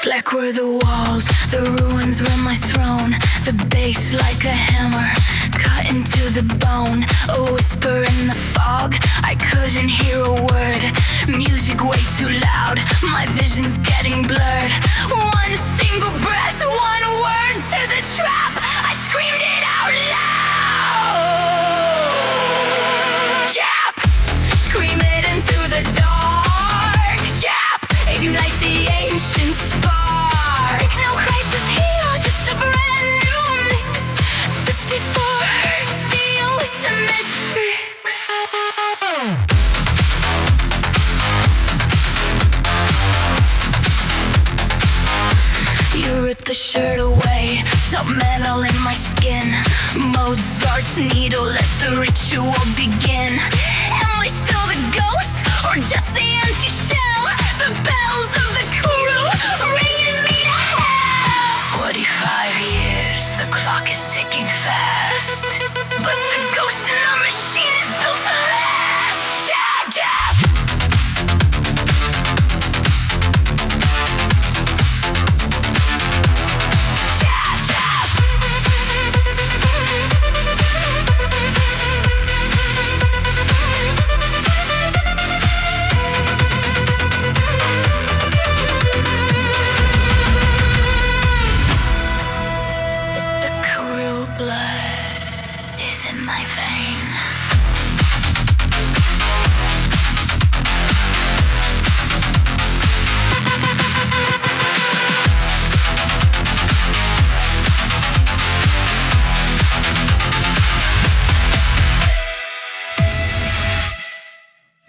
Black were the walls, the ruins were my throne. The bass like a hammer, cut into the bone. A whisper in the fog, I couldn't hear a word. Music way too loud, my vision's getting blurred. One single breath, one word to the trap, I screamed it out loud. J.A.P, scream it into the dark. J.A.P, ignite the ancient spark. No crisis here, just a brand new mix. 54 hertz, the ultimate fix. You ripped the shirt away, felt metal in my skin. Mozart's needle, let the ritual begin. Am I still the ghost, or just the empty shell? The bells of the Kuru ringing me to hell. 45 years, the clock is ticking fast, but the ghost in the machine is built to last. J.A.P. Blood is in my vein.